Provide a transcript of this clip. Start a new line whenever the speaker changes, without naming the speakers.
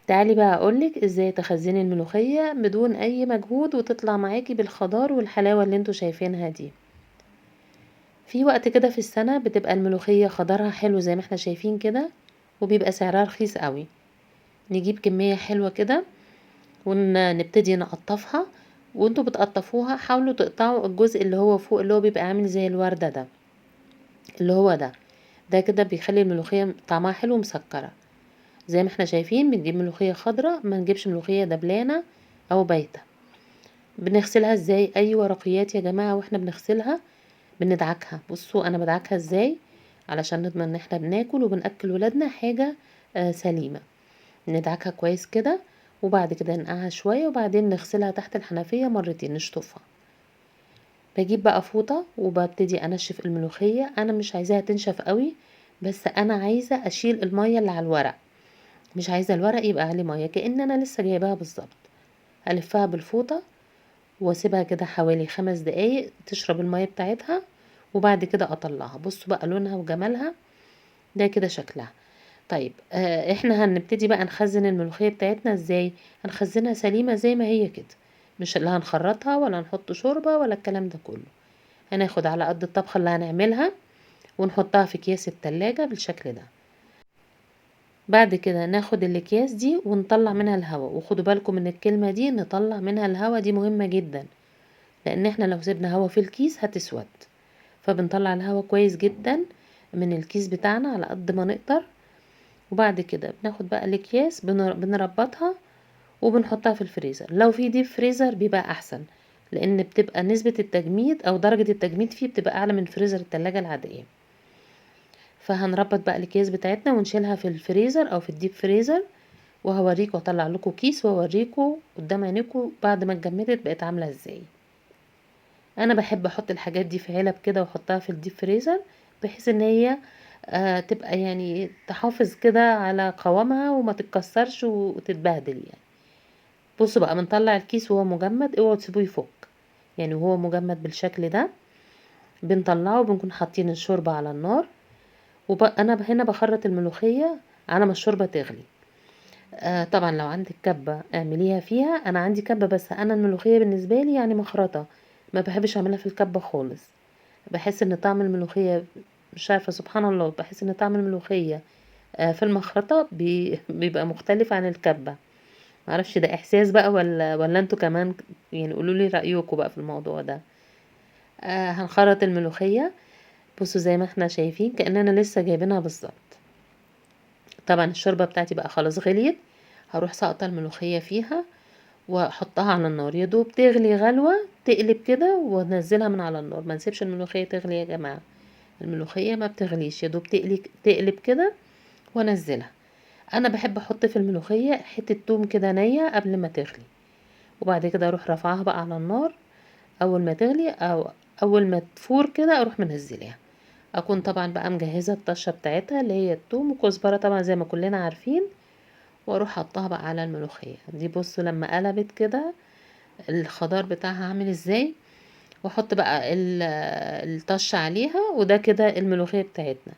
تعالي بقى اقولك ازاي تخزني الملوخية بدون اي مجهود وتطلع معاكي بالخضار والحلاوة اللي انتوا شايفينها دي. في وقت كده في السنة بتبقى الملوخية خضارها حلو زي ما احنا شايفين كده، وبيبقى سعرها رخيص قوي. نجيب كمية حلوة كده ونبتدي نقطفها. وانتوا بتقطفوها حاولوا تقطعوا الجزء اللي هو فوق اللي هو بيبقى عامل زي الوردة ده، اللي هو ده كده بيخلي الملوخية طعمها حلو ومسكرة. زي ما احنا شايفين بنجيب ملوخية خضرة، ما نجيبش ملوخية دبلانة او بايتة. بنغسلها ازاي؟ اي ورقيات يا جماعة واحنا بنغسلها بندعكها. بصوا انا بدعكها ازاي علشان نضمن ان احنا بناكل وبنأكل ولادنا حاجة سليمة. ندعكها كويس كده، وبعد كده ننقعها شوية، وبعدين نغسلها تحت الحنفية مرتين نشطفها. بجيب بقى فوطة وببتدي انشف الملوخية. انا مش عايزاها تنشف قوي، بس انا عايزة اشيل المية اللي على الورق، مش عايزة الورق يبقى عليه مية كأن انا لسه جايباها بالظبط. الفها بالفوطة واسيبها كده حوالي 5 دقايق تشرب المية بتاعتها، وبعد كده اطلعها. بصوا بقى لونها وجمالها، ده كده شكلها. طيب احنا هنبتدي بقى نخزن الملوخية بتاعتنا ازاي؟ هنخزنها سليمة زي ما هي كده، مش اللي هنخرطها ولا نحط شوربة ولا الكلام ده كله. هناخد على قد الطبخة اللي هنعملها ونحطها في اكياس التلاجة بالشكل ده. بعد كده ناخد الاكياس دي ونطلع منها الهواء. وخدوا بالكم من الكلمة دي، نطلع منها الهواء، دي مهمة جدا، لان احنا لو سيبنا هواء في الكيس هتسود. فبنطلع الهواء كويس جدا من الكيس بتاعنا على قد ما نقدر. وبعد كده بناخد بقى الاكياس بنربطها وبنحطها في الفريزر. لو في ديب فريزر بيبقى احسن، لان بتبقى نسبة التجميد او درجة التجميد فيه بتبقى اعلى من فريزر التلاجة العادية. فهنربط بقى الاكياس بتاعتنا ونشيلها في الفريزر او في الديب فريزر. وهوريكم واطلع لكم كيس واوريكم قدام عينيكم بعد ما اتجمدت بقت عاملة ازاي. انا بحب احط الحاجات دي في علب كده واحطها في الديب فريزر، بحيث ان هي تبقى يعني تحافظ كده على قوامها وما تتكسرش وتتبهدل يعني. بصوا بقى بنطلع الكيس وهو مجمد، اوعوا تسيبوه يفك يعني، وهو مجمد بالشكل ده بنطلعه وبنكون حاطين الشوربة على النار. انا هنا بخرط الملوخية على ما الشوربة تغلي. طبعا لو عندك كبة اعمليها فيها. انا عندي كبة، بس انا الملوخية بالنسبة لي يعني مخرطة، ما بحبش اعملها في الكبة خالص. بحس ان طعم الملوخية، مش عارفة سبحان الله، بحس ان طعم الملوخية في المخرطة بيبقى مختلف عن الكبة. معرفش ده احساس بقى ولا انتوا كمان يعني، قولوا لي رأيكم بقى في الموضوع ده. هنخرط الملوخية. بصوا زي ما احنا شايفين كأننا لسه جايبينها بالظبط. طبعا الشوربة بتاعتي بقى خلاص غليت. هروح ساقطة الملوخية فيها واحطها على النار، يا دوب تغلي غلوة تقلب كده وانزلها من على النار. ما نسيبش الملوخية تغلي يا جماعة، الملوخية ما بتغليش، يا دوب تقلب كده وانزلها. انا بحب احط في الملوخية حتة توم كده نية قبل ما تغلي، وبعد كده اروح رافعاها بقى على النار. اول ما تغلي او اول ما تفور كده اروح منزلها. اكون طبعا بقى مجهزة الطشة بتاعتها اللي هي التوم وكزبرة طبعا زي ما كلنا عارفين، واروح حطها بقى على الملوخية دي. بصوا لما قلبت كده الخضار بتاعها عامل ازاي، واحط بقى الطشة عليها، وده كده الملوخية بتاعتنا.